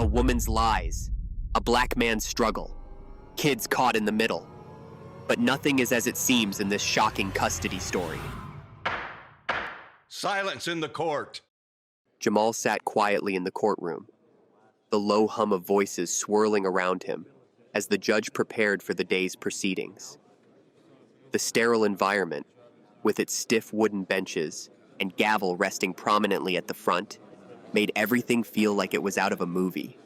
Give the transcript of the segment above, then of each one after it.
A woman's lies, a black man's struggle, kids caught in the middle. But nothing is as it seems in this shocking custody story. Silence in the court. Jamal sat quietly in the courtroom, the low hum of voices swirling around him as the judge prepared for the day's proceedings. The sterile environment, with its stiff wooden benches and gavel resting prominently at the front, made everything feel like it was out of a movie.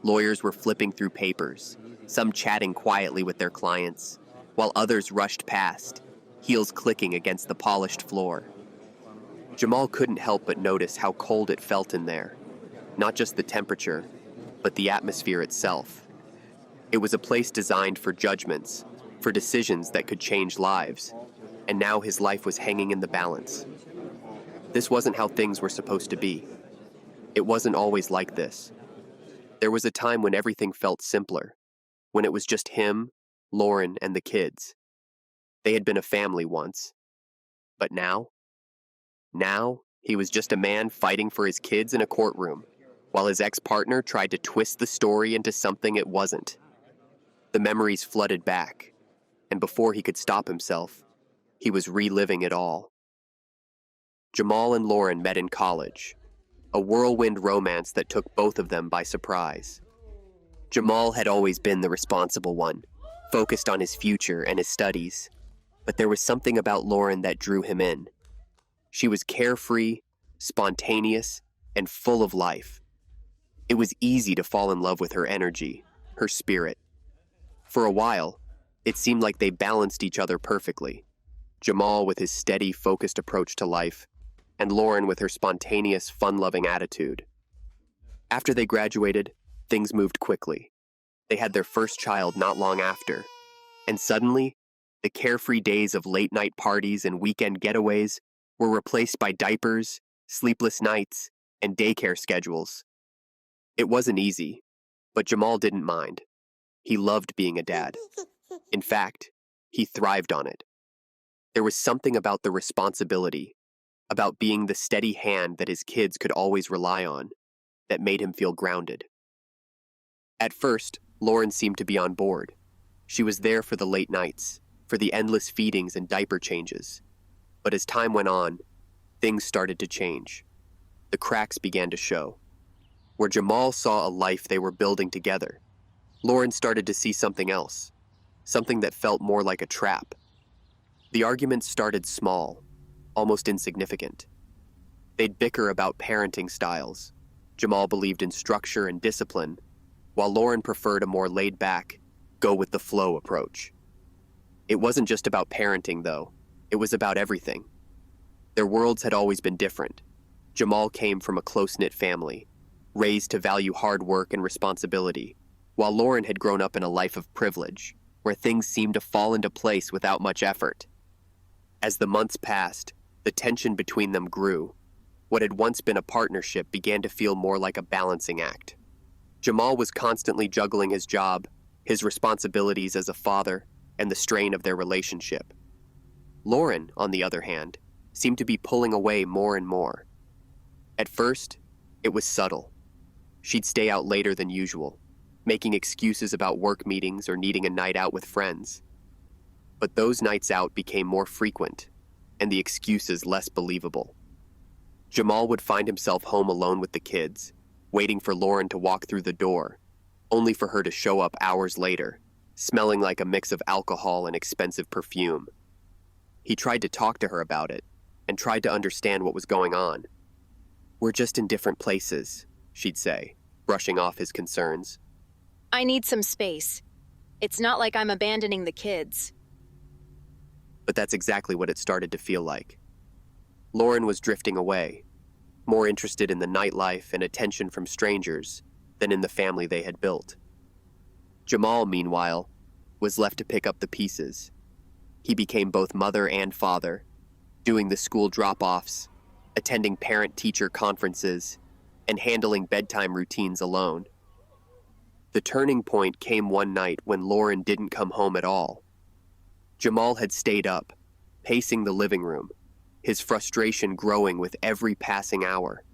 Lawyers were flipping through papers, some chatting quietly with their clients, while others rushed past, heels clicking against the polished floor. Jamal couldn't help but notice how cold it felt in there, not just the temperature, but the atmosphere itself. It was a place designed for judgments, for decisions that could change lives, and now his life was hanging in the balance. This wasn't how things were supposed to be. It wasn't always like this. There was a time when everything felt simpler, when it was just him, Lauren, and the kids. They had been a family once. But now? Now, he was just a man fighting for his kids in a courtroom, while his ex-partner tried to twist the story into something it wasn't. The memories flooded back, and before he could stop himself, he was reliving it all. Jamal and Lauren met in college, a whirlwind romance that took both of them by surprise. Jamal had always been the responsible one, focused on his future and his studies, but there was something about Lauren that drew him in. She was carefree, spontaneous, and full of life. It was easy to fall in love with her energy, her spirit. For a while, it seemed like they balanced each other perfectly. Jamal with his steady, focused approach to life, and Lauren with her spontaneous, fun-loving attitude. After they graduated, things moved quickly. They had their first child not long after, and suddenly, the carefree days of late-night parties and weekend getaways were replaced by diapers, sleepless nights, and daycare schedules. It wasn't easy, but Jamal didn't mind. He loved being a dad. In fact, he thrived on it. There was something about the responsibility, about being the steady hand that his kids could always rely on, that made him feel grounded. At first, Lauren seemed to be on board. She was there for the late nights, for the endless feedings and diaper changes. But as time went on, things started to change. The cracks began to show. Where Jamal saw a life they were building together, Lauren started to see something else, something that felt more like a trap. The arguments started small, almost insignificant. They'd bicker about parenting styles. Jamal believed in structure and discipline, while Lauren preferred a more laid-back, go-with-the-flow approach. It wasn't just about parenting, though. It was about everything. Their worlds had always been different. Jamal came from a close-knit family, raised to value hard work and responsibility, while Lauren had grown up in a life of privilege, where things seemed to fall into place without much effort. As the months passed, the tension between them grew. What had once been a partnership began to feel more like a balancing act. Jamal was constantly juggling his job, his responsibilities as a father, and the strain of their relationship. Lauren, on the other hand, seemed to be pulling away more and more. At first, it was subtle. She'd stay out later than usual, making excuses about work meetings or needing a night out with friends. But those nights out became more frequent, and the excuses less believable. Jamal would find himself home alone with the kids, waiting for Lauren to walk through the door, only for her to show up hours later, smelling like a mix of alcohol and expensive perfume. He tried to talk to her about it, and tried to understand what was going on. "We're just in different places," she'd say, brushing off his concerns. I need some space. It's not like I'm abandoning the kids. But that's exactly what it started to feel like. Lauren was drifting away, more interested in the nightlife and attention from strangers than in the family they had built. Jamal, meanwhile, was left to pick up the pieces. He became both mother and father, doing the school drop-offs, attending parent-teacher conferences, and handling bedtime routines alone. The turning point came one night when Lauren didn't come home at all. Jamal had stayed up, pacing the living room, his frustration growing with every passing hour.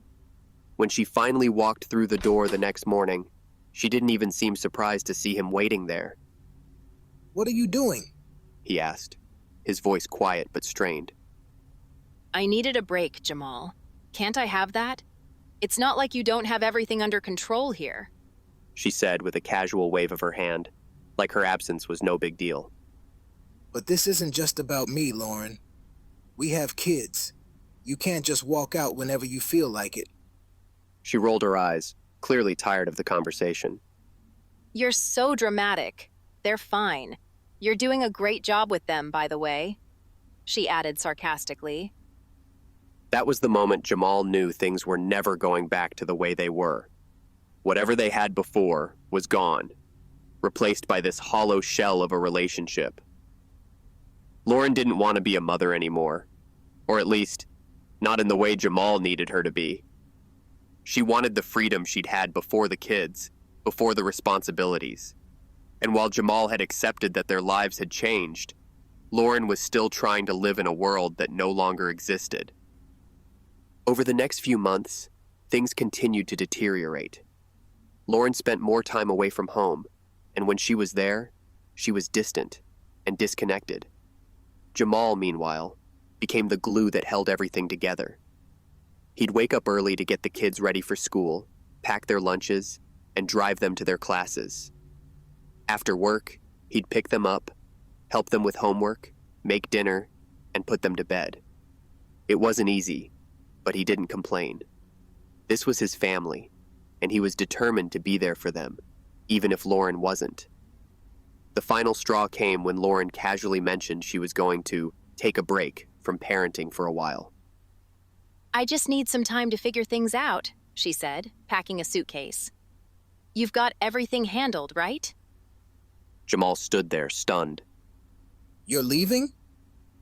When she finally walked through the door the next morning, she didn't even seem surprised to see him waiting there. What are you doing? He asked, his voice quiet but strained. I needed a break, Jamal. Can't I have that? It's not like you don't have everything under control here. She said with a casual wave of her hand, like her absence was no big deal. But this isn't just about me, Lauren. We have kids. You can't just walk out whenever you feel like it. She rolled her eyes, clearly tired of the conversation. You're so dramatic. They're fine. You're doing a great job with them, by the way, she added sarcastically. That was the moment Jamal knew things were never going back to the way they were. Whatever they had before was gone, replaced by this hollow shell of a relationship. Lauren didn't want to be a mother anymore, or at least, not in the way Jamal needed her to be. She wanted the freedom she'd had before the kids, before the responsibilities. And while Jamal had accepted that their lives had changed, Lauren was still trying to live in a world that no longer existed. Over the next few months, things continued to deteriorate. Lauren spent more time away from home, and when she was there, she was distant and disconnected. Jamal, meanwhile, became the glue that held everything together. He'd wake up early to get the kids ready for school, pack their lunches, and drive them to their classes. After work, he'd pick them up, help them with homework, make dinner, and put them to bed. It wasn't easy, but he didn't complain. This was his family, and he was determined to be there for them, even if Lauren wasn't. The final straw came when Lauren casually mentioned she was going to take a break from parenting for a while. I just need some time to figure things out, she said, packing a suitcase. You've got everything handled, right? Jamal stood there, stunned. You're leaving?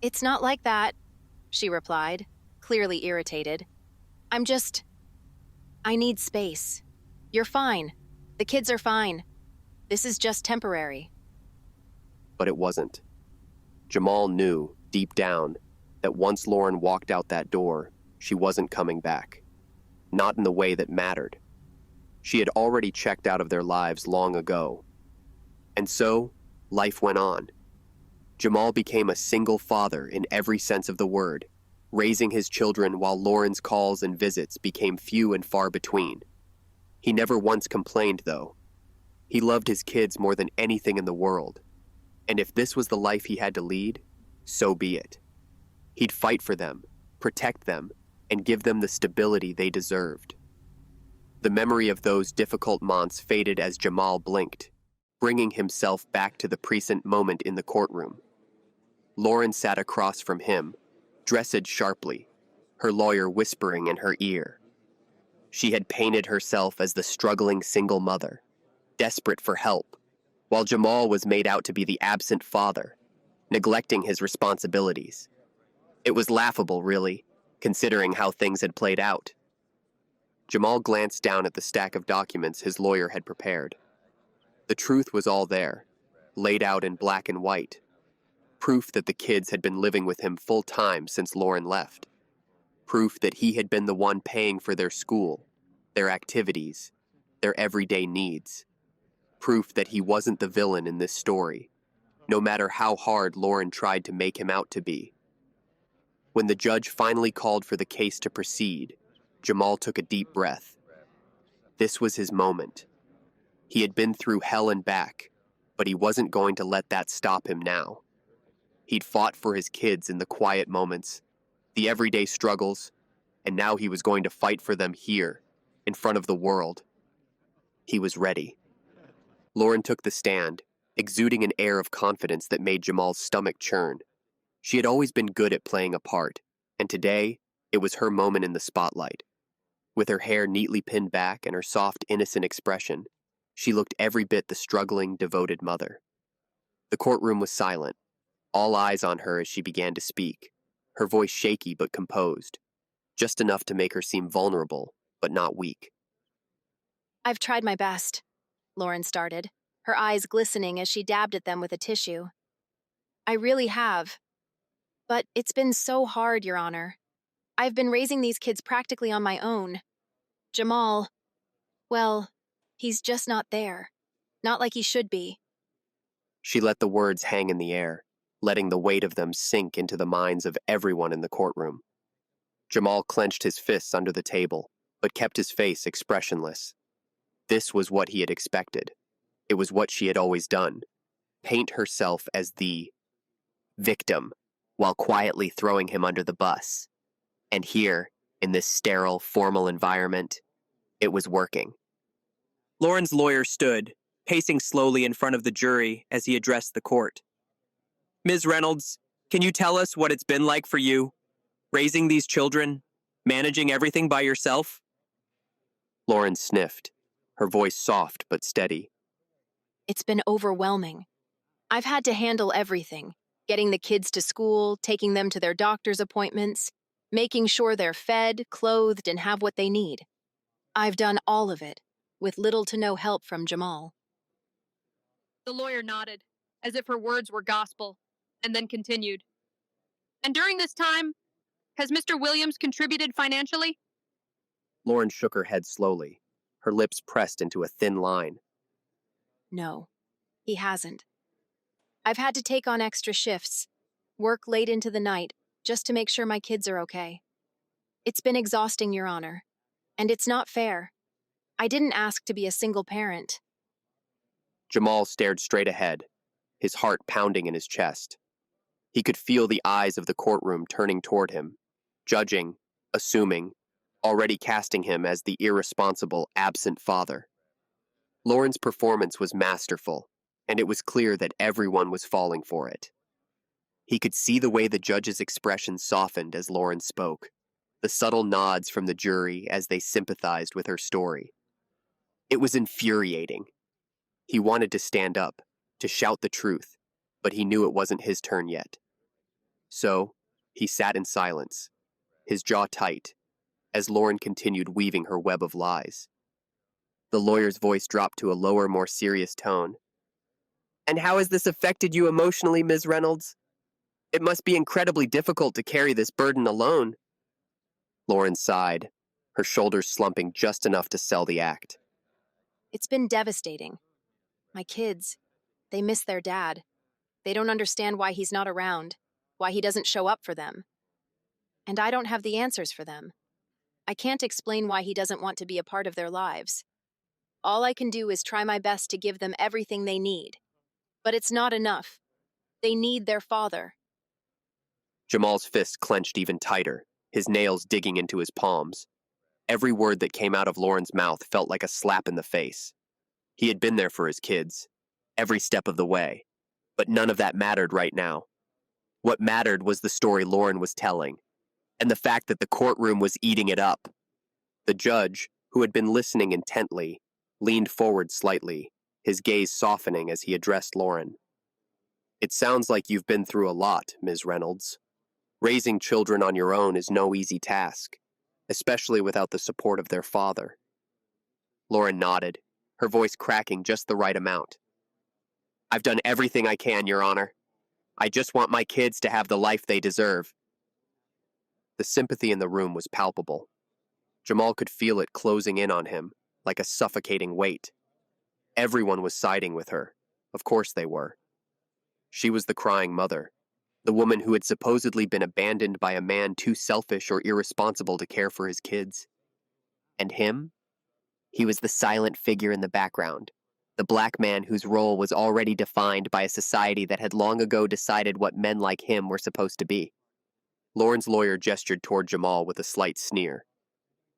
It's not like that, she replied, clearly irritated. I need space. You're fine. The kids are fine. This is just temporary. But it wasn't. Jamal knew, deep down, that once Lauren walked out that door, she wasn't coming back. Not in the way that mattered. She had already checked out of their lives long ago. And so, life went on. Jamal became a single father in every sense of the word, raising his children while Lauren's calls and visits became few and far between. He never once complained, though. He loved his kids more than anything in the world. And if this was the life he had to lead, so be it. He'd fight for them, protect them, and give them the stability they deserved. The memory of those difficult months faded as Jamal blinked, bringing himself back to the present moment in the courtroom. Lauren sat across from him, dressed sharply, her lawyer whispering in her ear. She had painted herself as the struggling single mother, desperate for help, while Jamal was made out to be the absent father, neglecting his responsibilities. It was laughable, really, considering how things had played out. Jamal glanced down at the stack of documents his lawyer had prepared. The truth was all there, laid out in black and white. Proof that the kids had been living with him full-time since Lauren left. Proof that he had been the one paying for their school, their activities, their everyday needs. Proof that he wasn't the villain in this story, no matter how hard Lauren tried to make him out to be. When the judge finally called for the case to proceed, Jamal took a deep breath. This was his moment. He had been through hell and back, but he wasn't going to let that stop him now. He'd fought for his kids in the quiet moments, the everyday struggles, and now he was going to fight for them here, in front of the world. He was ready. Lauren took the stand, exuding an air of confidence that made Jamal's stomach churn. She had always been good at playing a part, and today, it was her moment in the spotlight. With her hair neatly pinned back and her soft, innocent expression, she looked every bit the struggling, devoted mother. The courtroom was silent, all eyes on her as she began to speak, her voice shaky but composed, just enough to make her seem vulnerable, but not weak. I've tried my best, Lauren started, her eyes glistening as she dabbed at them with a tissue. I really have. But it's been so hard, Your Honor. I've been raising these kids practically on my own. Jamal, well, he's just not there. Not like he should be. She let the words hang in the air, letting the weight of them sink into the minds of everyone in the courtroom. Jamal clenched his fists under the table, but kept his face expressionless. This was what he had expected. It was what she had always done. Paint herself as the victim, while quietly throwing him under the bus. And here, in this sterile, formal environment, it was working. Lauren's lawyer stood, pacing slowly in front of the jury as he addressed the court. Ms. Reynolds, can you tell us what it's been like for you, raising these children, managing everything by yourself? Lauren sniffed, her voice soft but steady. It's been overwhelming. I've had to handle everything. Getting the kids to school, taking them to their doctor's appointments, making sure they're fed, clothed, and have what they need. I've done all of it, with little to no help from Jamal. The lawyer nodded, as if her words were gospel, and then continued. And during this time, has Mr. Williams contributed financially? Lauren shook her head slowly, her lips pressed into a thin line. No, he hasn't. I've had to take on extra shifts, work late into the night, just to make sure my kids are okay. It's been exhausting, Your Honor, and it's not fair. I didn't ask to be a single parent. Jamal stared straight ahead, his heart pounding in his chest. He could feel the eyes of the courtroom turning toward him, judging, assuming, already casting him as the irresponsible, absent father. Lauren's performance was masterful, and it was clear that everyone was falling for it. He could see the way the judge's expression softened as Lauren spoke, the subtle nods from the jury as they sympathized with her story. It was infuriating. He wanted to stand up, to shout the truth, but he knew it wasn't his turn yet. So, he sat in silence, his jaw tight, as Lauren continued weaving her web of lies. The lawyer's voice dropped to a lower, more serious tone. And how has this affected you emotionally, Ms. Reynolds? It must be incredibly difficult to carry this burden alone. Lauren sighed, her shoulders slumping just enough to sell the act. It's been devastating. My kids, they miss their dad. They don't understand why he's not around, why he doesn't show up for them. And I don't have the answers for them. I can't explain why he doesn't want to be a part of their lives. All I can do is try my best to give them everything they need. But it's not enough. They need their father. Jamal's fist clenched even tighter, his nails digging into his palms. Every word that came out of Lauren's mouth felt like a slap in the face. He had been there for his kids, every step of the way, but none of that mattered right now. What mattered was the story Lauren was telling, and the fact that the courtroom was eating it up. The judge, who had been listening intently, leaned forward slightly, his gaze softening as he addressed Lauren. It sounds like you've been through a lot, Ms. Reynolds. Raising children on your own is no easy task, especially without the support of their father. Lauren nodded, her voice cracking just the right amount. I've done everything I can, Your Honor. I just want my kids to have the life they deserve. The sympathy in the room was palpable. Jamal could feel it closing in on him, like a suffocating weight. Everyone was siding with her. Of course they were. She was the crying mother, the woman who had supposedly been abandoned by a man too selfish or irresponsible to care for his kids. And him? He was the silent figure in the background, the black man whose role was already defined by a society that had long ago decided what men like him were supposed to be. Lauren's lawyer gestured toward Jamal with a slight sneer.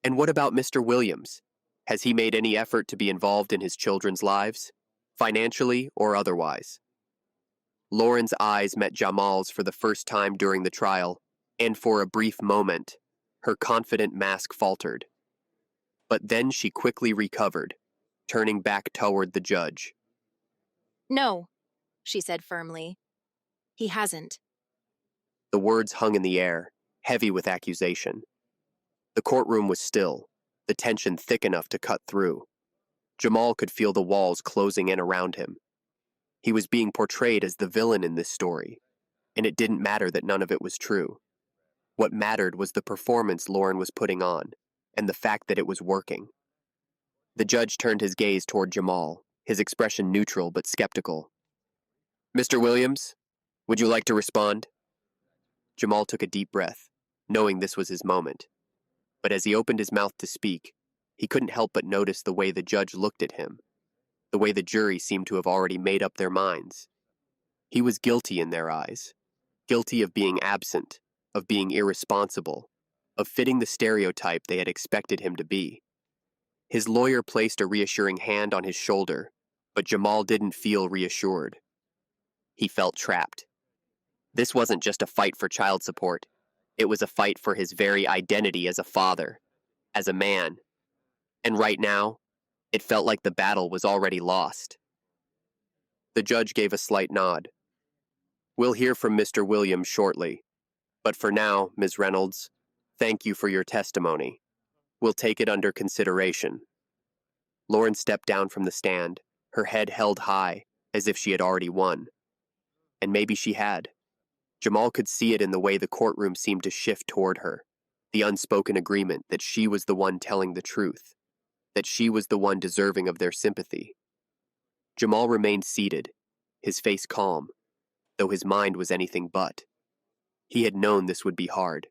And what about Mr. Williams? Has he made any effort to be involved in his children's lives, financially or otherwise? Lauren's eyes met Jamal's for the first time during the trial, and for a brief moment, her confident mask faltered. But then she quickly recovered, turning back toward the judge. No, she said firmly. He hasn't. The words hung in the air, heavy with accusation. The courtroom was still, the tension thick enough to cut through. Jamal could feel the walls closing in around him. He was being portrayed as the villain in this story, and it didn't matter that none of it was true. What mattered was the performance Lauren was putting on, and the fact that it was working. The judge turned his gaze toward Jamal, his expression neutral but skeptical. "Mr. Williams, would you like to respond?" Jamal took a deep breath, knowing this was his moment. But as he opened his mouth to speak, he couldn't help but notice the way the judge looked at him, the way the jury seemed to have already made up their minds. He was guilty in their eyes, guilty of being absent, of being irresponsible, of fitting the stereotype they had expected him to be. His lawyer placed a reassuring hand on his shoulder, but Jamal didn't feel reassured. He felt trapped. This wasn't just a fight for child support. It was a fight for his very identity as a father, as a man. And right now, it felt like the battle was already lost. The judge gave a slight nod. "We'll hear from Mr. Williams shortly. But for now, Ms. Reynolds, thank you for your testimony. We'll take it under consideration." Lauren stepped down from the stand, her head held high, as if she had already won. And maybe she had. Jamal could see it in the way the courtroom seemed to shift toward her, the unspoken agreement that she was the one telling the truth, that she was the one deserving of their sympathy. Jamal remained seated, his face calm, though his mind was anything but. He had known this would be hard.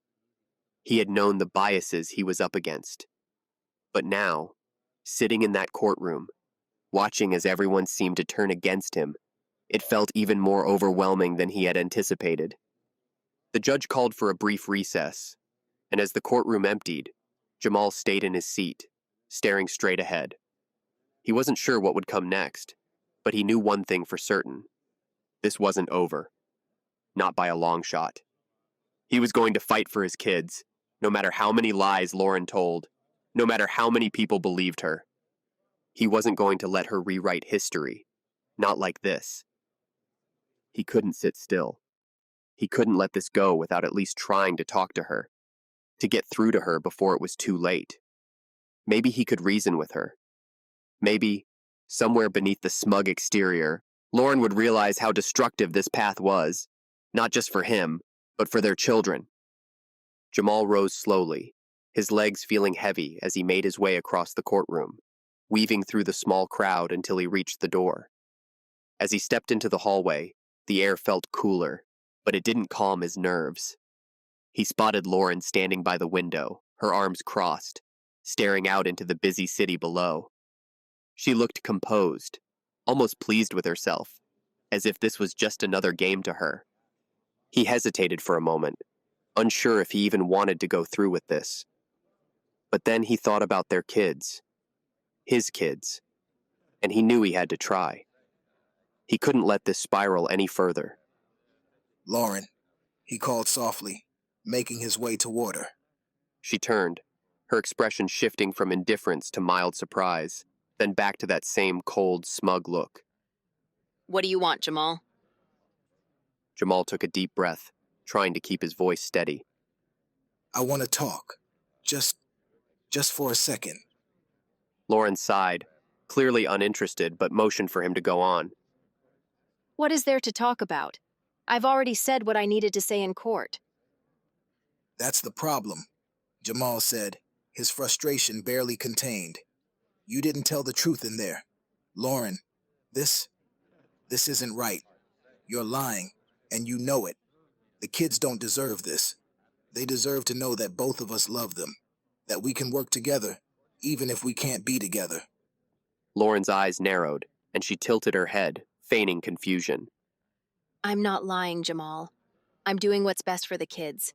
He had known the biases he was up against. But now, sitting in that courtroom, watching as everyone seemed to turn against him, it felt even more overwhelming than he had anticipated. The judge called for a brief recess, and as the courtroom emptied, Jamal stayed in his seat, staring straight ahead. He wasn't sure what would come next, but he knew one thing for certain. This wasn't over. Not by a long shot. He was going to fight for his kids, no matter how many lies Lauren told, no matter how many people believed her. He wasn't going to let her rewrite history, not like this. He couldn't sit still. He couldn't let this go without at least trying to talk to her, to get through to her before it was too late. Maybe he could reason with her. Maybe, somewhere beneath the smug exterior, Lauren would realize how destructive this path was, not just for him, but for their children. Jamal rose slowly, his legs feeling heavy as he made his way across the courtroom, weaving through the small crowd until he reached the door. As he stepped into the hallway, the air felt cooler, but it didn't calm his nerves. He spotted Lauren standing by the window, her arms crossed, staring out into the busy city below. She looked composed, almost pleased with herself, as if this was just another game to her. He hesitated for a moment, unsure if he even wanted to go through with this. But then he thought about their kids, his kids, and he knew he had to try. He couldn't let this spiral any further. "Lauren," he called softly, making his way toward her. She turned, her expression shifting from indifference to mild surprise, then back to that same cold, smug look. What do you want, Jamal? Jamal took a deep breath, trying to keep his voice steady. "I want to talk. Just for a second." Lauren sighed, clearly uninterested, but motioned for him to go on. What is there to talk about? I've already said what I needed to say in court. "That's the problem," Jamal said, his frustration barely contained. "You didn't tell the truth in there. Lauren, this isn't right. You're lying, and you know it. The kids don't deserve this. They deserve to know that both of us love them, that we can work together, even if we can't be together." Lauren's eyes narrowed, and she tilted her head, feigning confusion. I'm not lying, Jamal. I'm doing what's best for the kids.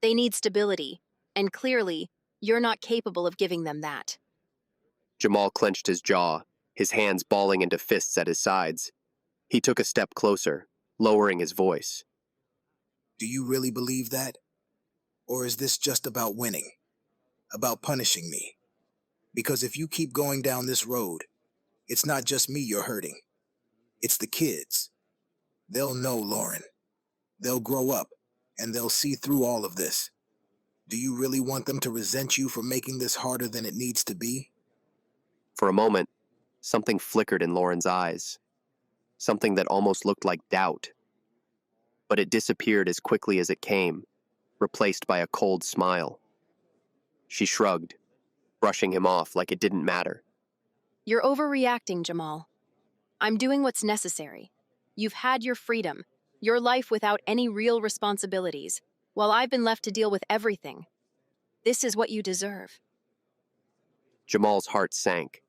They need stability, and clearly, you're not capable of giving them that. Jamal clenched his jaw, his hands balling into fists at his sides. He took a step closer, lowering his voice. "Do you really believe that? Or is this just about winning? About punishing me? Because if you keep going down this road, it's not just me you're hurting. It's the kids. They'll know, Lauren. They'll grow up, and they'll see through all of this. Do you really want them to resent you for making this harder than it needs to be?" For a moment, something flickered in Lauren's eyes. Something that almost looked like doubt. But it disappeared as quickly as it came, replaced by a cold smile. She shrugged, brushing him off like it didn't matter. You're overreacting, Jamal. I'm doing what's necessary. You've had your freedom, your life without any real responsibilities, while I've been left to deal with everything. This is what you deserve. Jamal's heart sank.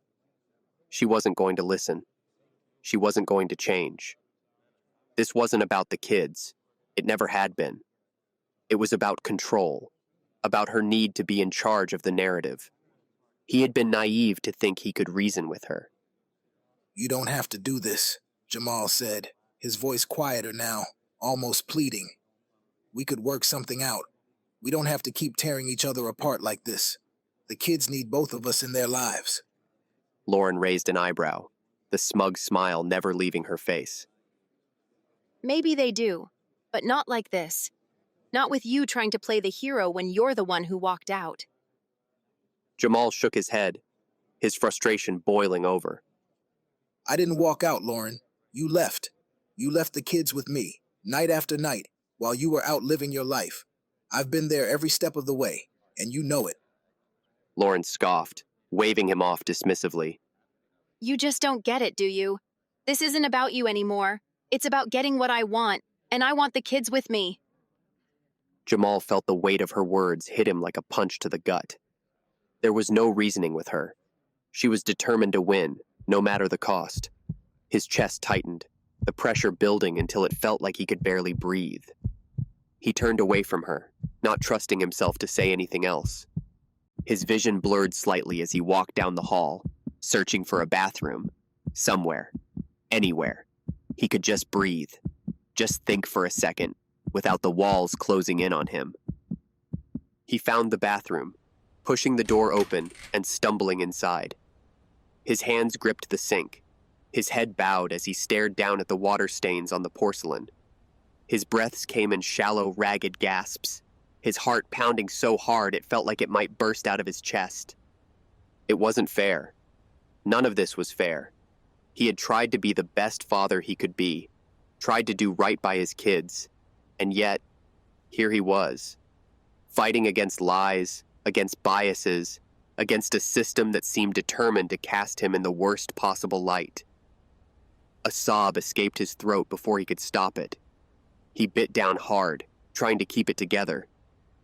She wasn't going to listen. She wasn't going to change. This wasn't about the kids. It never had been. It was about control, about her need to be in charge of the narrative. He had been naive to think he could reason with her. You don't have to do this, Jamal said, his voice quieter now, almost pleading. We could work something out. We don't have to keep tearing each other apart like this. The kids need both of us in their lives. Lauren raised an eyebrow, the smug smile never leaving her face. Maybe they do, but not like this. Not with you trying to play the hero when you're the one who walked out. Jamal shook his head, his frustration boiling over. I didn't walk out, Lauren. You left. You left the kids with me, night after night, while you were out living your life. I've been there every step of the way, and you know it. Lauren scoffed, waving him off dismissively. You just don't get it, do you? This isn't about you anymore. It's about getting what I want, and I want the kids with me. Jamal felt the weight of her words hit him like a punch to the gut. There was no reasoning with her. She was determined to win, no matter the cost. His chest tightened, the pressure building until it felt like he could barely breathe. He turned away from her, not trusting himself to say anything else. His vision blurred slightly as he walked down the hall, searching for a bathroom. Somewhere. Anywhere. He could just breathe. Just think for a second, without the walls closing in on him. He found the bathroom, pushing the door open and stumbling inside. His hands gripped the sink. His head bowed as he stared down at the water stains on the porcelain. His breaths came in shallow, ragged gasps, his heart pounding so hard it felt like it might burst out of his chest. It wasn't fair. None of this was fair. He had tried to be the best father he could be, tried to do right by his kids, and yet, here he was, fighting against lies, against biases, against a system that seemed determined to cast him in the worst possible light. A sob escaped his throat before he could stop it. He bit down hard, trying to keep it together,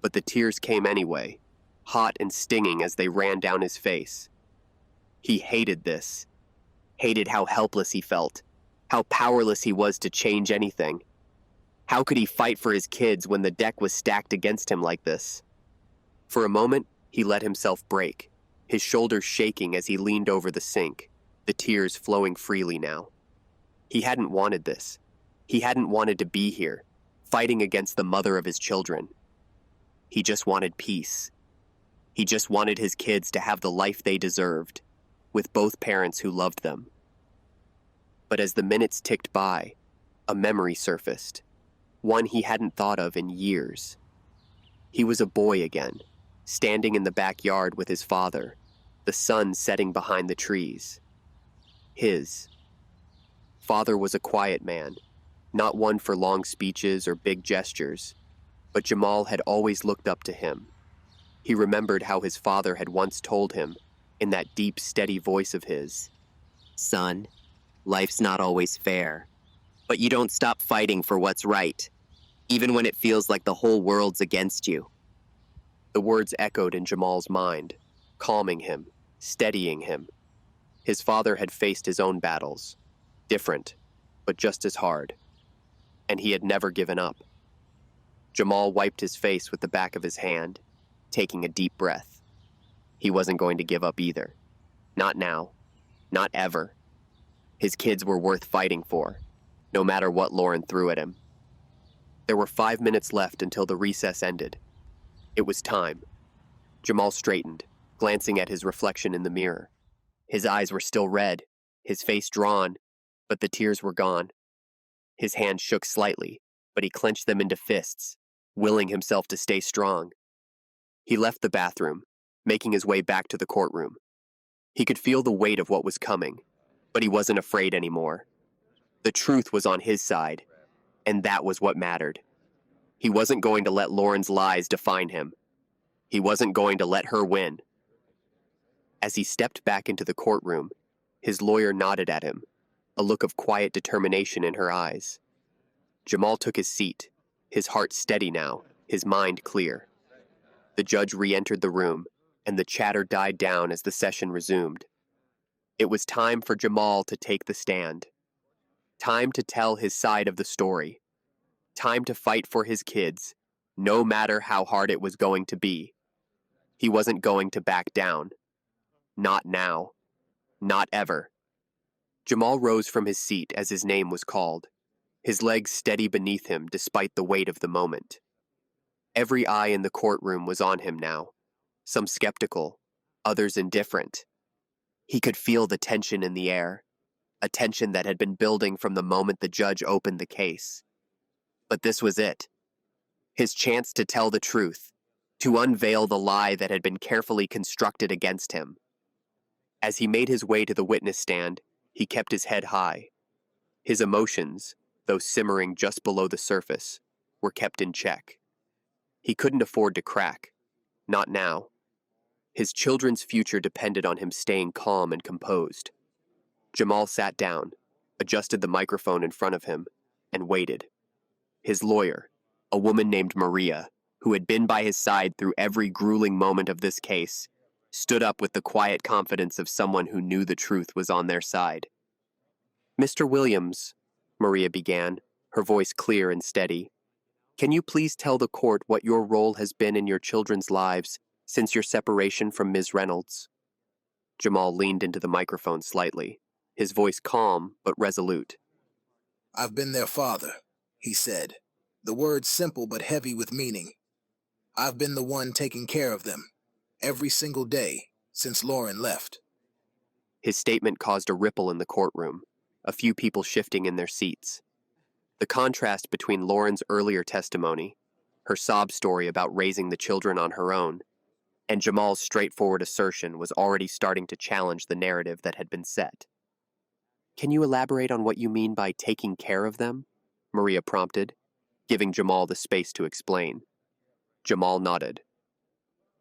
but the tears came anyway, hot and stinging as they ran down his face. He hated this, hated how helpless he felt, how powerless he was to change anything. How could he fight for his kids when the deck was stacked against him like this? For a moment, he let himself break, his shoulders shaking as he leaned over the sink, the tears flowing freely now. He hadn't wanted this. He hadn't wanted to be here, fighting against the mother of his children. He just wanted peace. He just wanted his kids to have the life they deserved, with both parents who loved them. But as the minutes ticked by, a memory surfaced, one he hadn't thought of in years. He was a boy again, standing in the backyard with his father, the sun setting behind the trees. His father was a quiet man, not one for long speeches or big gestures, but Jamal had always looked up to him. He remembered how his father had once told him, in that deep, steady voice of his, "Son, life's not always fair, but you don't stop fighting for what's right, even when it feels like the whole world's against you." The words echoed in Jamal's mind, calming him, steadying him. His father had faced his own battles, different, but just as hard, and he had never given up. Jamal wiped his face with the back of his hand, taking a deep breath. He wasn't going to give up either. Not now. Not ever. His kids were worth fighting for, no matter what Lauren threw at him. There were 5 minutes left until the recess ended. It was time. Jamal straightened, glancing at his reflection in the mirror. His eyes were still red, his face drawn, but the tears were gone. His hands shook slightly, but he clenched them into fists, willing himself to stay strong. He left the bathroom, making his way back to the courtroom. He could feel the weight of what was coming, but he wasn't afraid anymore. The truth was on his side, and that was what mattered. He wasn't going to let Lauren's lies define him. He wasn't going to let her win. As he stepped back into the courtroom, his lawyer nodded at him, a look of quiet determination in her eyes. Jamal took his seat, his heart steady now, his mind clear. The judge re-entered the room, and the chatter died down as the session resumed. It was time for Jamal to take the stand. Time to tell his side of the story. Time to fight for his kids, no matter how hard it was going to be. He wasn't going to back down. Not now. Not ever. Jamal rose from his seat as his name was called, his legs steady beneath him despite the weight of the moment. Every eye in the courtroom was on him now, some skeptical, others indifferent. He could feel the tension in the air, a tension that had been building from the moment the judge opened the case. But this was it. His chance to tell the truth, to unveil the lie that had been carefully constructed against him. As he made his way to the witness stand, he kept his head high. His emotions, though simmering just below the surface, were kept in check. He couldn't afford to crack. Not now. His children's future depended on him staying calm and composed. Jamal sat down, adjusted the microphone in front of him, and waited. His lawyer, a woman named Maria, who had been by his side through every grueling moment of this case, stood up with the quiet confidence of someone who knew the truth was on their side. "Mr. Williams," Maria began, her voice clear and steady, "can you please tell the court what your role has been in your children's lives since your separation from Ms. Reynolds?" Jamal leaned into the microphone slightly, his voice calm but resolute. "I've been their father," he said, the words simple but heavy with meaning. "I've been the one taking care of them, every single day, since Lauren left." His statement caused a ripple in the courtroom, a few people shifting in their seats. The contrast between Lauren's earlier testimony, her sob story about raising the children on her own, and Jamal's straightforward assertion was already starting to challenge the narrative that had been set. "Can you elaborate on what you mean by taking care of them?" Maria prompted, giving Jamal the space to explain. Jamal nodded.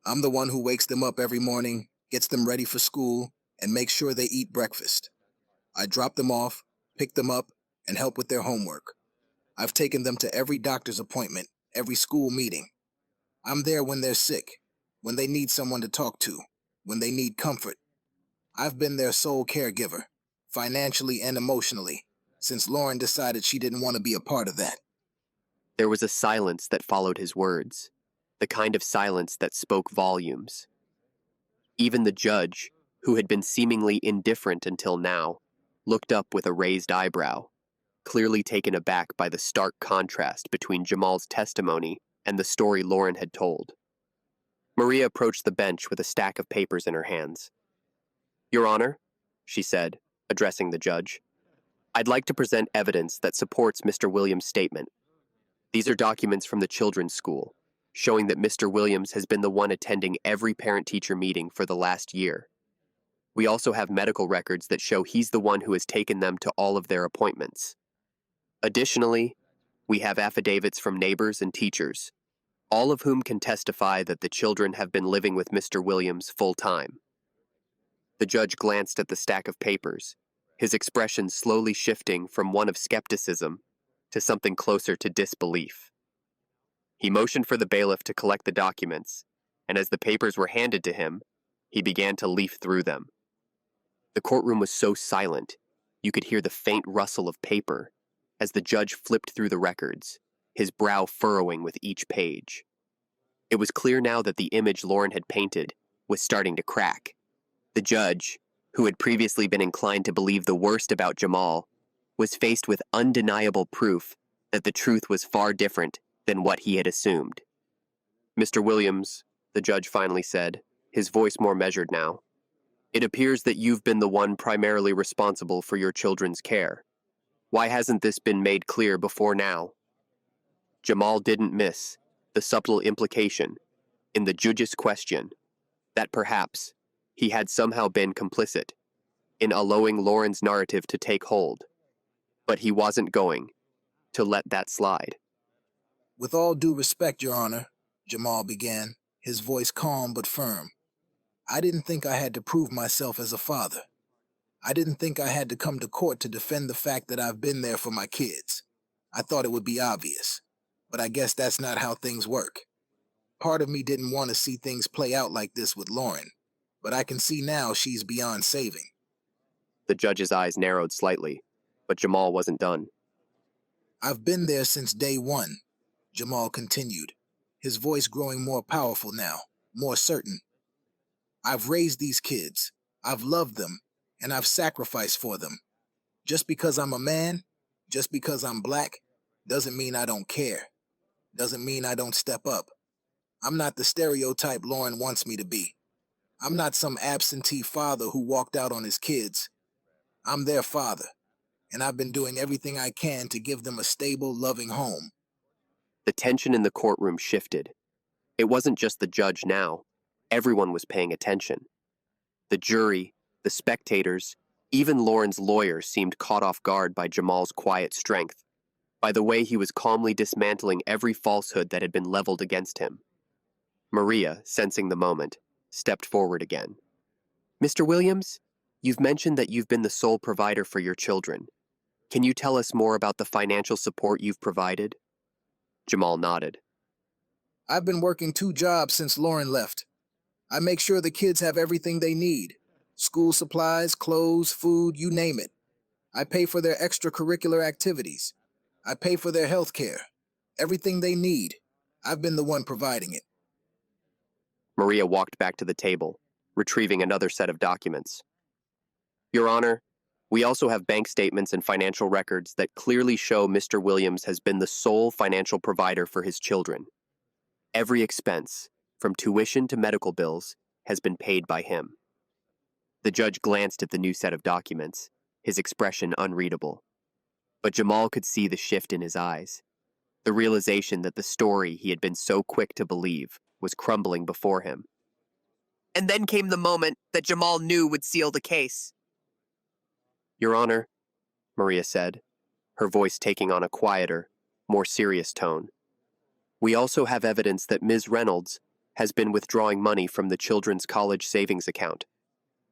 "I'm the one who wakes them up every morning, gets them ready for school, and makes sure they eat breakfast. I drop them off, pick them up, and help with their homework. I've taken them to every doctor's appointment, every school meeting. I'm there when they're sick, when they need someone to talk to, when they need comfort. I've been their sole caregiver, financially and emotionally, since Lauren decided she didn't want to be a part of that." There was a silence that followed his words, the kind of silence that spoke volumes. Even the judge, who had been seemingly indifferent until now, looked up with a raised eyebrow, clearly taken aback by the stark contrast between Jamal's testimony and the story Lauren had told. Maria approached the bench with a stack of papers in her hands. "Your Honor," she said, addressing the judge, "I'd like to present evidence that supports Mr. Williams' statement. These are documents from the children's school, showing that Mr. Williams has been the one attending every parent-teacher meeting for the last year. We also have medical records that show he's the one who has taken them to all of their appointments. Additionally, we have affidavits from neighbors and teachers, all of whom can testify that the children have been living with Mr. Williams full-time." The judge glanced at the stack of papers, his expression slowly shifting from one of skepticism to something closer to disbelief. He motioned for the bailiff to collect the documents, and as the papers were handed to him, he began to leaf through them. The courtroom was so silent, you could hear the faint rustle of paper as the judge flipped through the records, his brow furrowing with each page. It was clear now that the image Lauren had painted was starting to crack. The judge, who had previously been inclined to believe the worst about Jamal, was faced with undeniable proof that the truth was far different than what he had assumed. "Mr. Williams," the judge finally said, his voice more measured now, "it appears that you've been the one primarily responsible for your children's care. Why hasn't this been made clear before now?" Jamal didn't miss the subtle implication in the judge's question that perhaps he had somehow been complicit in allowing Lauren's narrative to take hold, but he wasn't going to let that slide. "With all due respect, Your Honor," Jamal began, his voice calm but firm, I didn't think I had to prove myself as a father. I didn't think I had to come to court to defend the fact that I've been there for my kids. I thought it would be obvious, but I guess that's not how things work. Part of me didn't want to see things play out like this with Lauren, but I can see now she's beyond saving. The judge's eyes narrowed slightly, but Jamal wasn't done. I've been there since day one, Jamal continued, his voice growing more powerful now, more certain. I've raised these kids, I've loved them, and I've sacrificed for them. Just because I'm a man, just because I'm black, doesn't mean I don't care. Doesn't mean I don't step up. I'm not the stereotype Lauren wants me to be. I'm not some absentee father who walked out on his kids. I'm their father, and I've been doing everything I can to give them a stable, loving home. The tension in the courtroom shifted. It wasn't just the judge now. Everyone was paying attention. The jury, the spectators, even Lauren's lawyer seemed caught off guard by Jamal's quiet strength, by the way he was calmly dismantling every falsehood that had been leveled against him. Maria, sensing the moment, stepped forward again. Mr. Williams, you've mentioned that you've been the sole provider for your children. Can you tell us more about the financial support you've provided? Jamal nodded. I've been working 2 jobs since Lauren left. I make sure the kids have everything they need. School supplies, clothes, food, you name it. I pay for their extracurricular activities. I pay for their health care. Everything they need. I've been the one providing it. Maria walked back to the table, retrieving another set of documents. Your Honor, we also have bank statements and financial records that clearly show Mr. Williams has been the sole financial provider for his children. Every expense, from tuition to medical bills, has been paid by him. The judge glanced at the new set of documents, his expression unreadable. But Jamal could see the shift in his eyes, the realization that the story he had been so quick to believe was crumbling before him. And then came the moment that Jamal knew would seal the case. Your Honor, Maria said, her voice taking on a quieter, more serious tone. We also have evidence that Ms. Reynolds has been withdrawing money from the children's college savings account,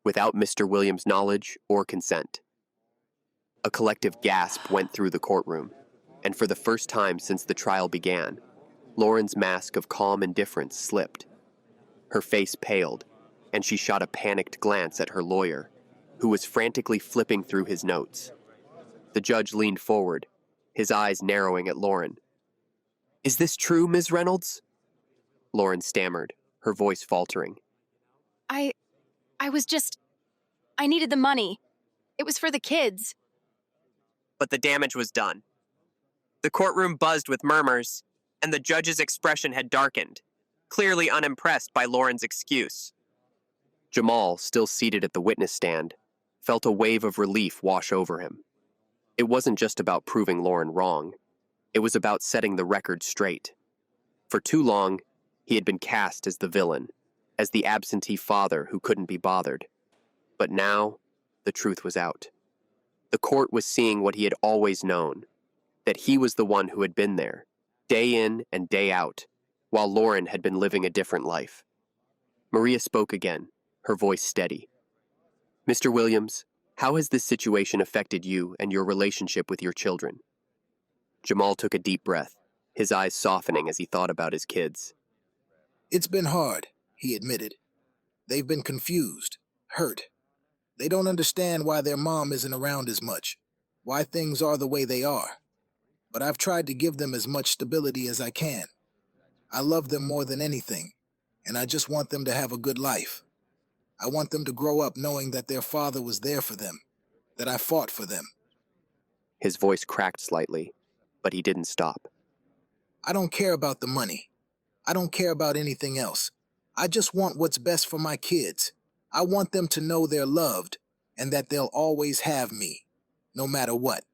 without Mr. Williams' knowledge or consent. A collective gasp went through the courtroom, and for the first time since the trial began, Lauren's mask of calm indifference slipped. Her face paled, and she shot a panicked glance at her lawyer, who was frantically flipping through his notes. The judge leaned forward, his eyes narrowing at Lauren. Is this true, Ms. Reynolds? Lauren stammered, her voice faltering. I needed the money. It was for the kids. But the damage was done. The courtroom buzzed with murmurs, and the judge's expression had darkened, clearly unimpressed by Lauren's excuse. Jamal, still seated at the witness stand, felt a wave of relief wash over him. It wasn't just about proving Lauren wrong. It was about setting the record straight. For too long, he had been cast as the villain, as the absentee father who couldn't be bothered. But now, the truth was out. The court was seeing what he had always known, that he was the one who had been there, day in and day out, while Lauren had been living a different life. Maria spoke again, her voice steady. Mr. Williams, how has this situation affected you and your relationship with your children? Jamal took a deep breath, his eyes softening as he thought about his kids. It's been hard, he admitted. They've been confused, hurt. They don't understand why their mom isn't around as much, why things are the way they are. But I've tried to give them as much stability as I can. I love them more than anything, and I just want them to have a good life. I want them to grow up knowing that their father was there for them, that I fought for them. His voice cracked slightly, but he didn't stop. I don't care about the money. I don't care about anything else. I just want what's best for my kids. I want them to know they're loved and that they'll always have me, no matter what.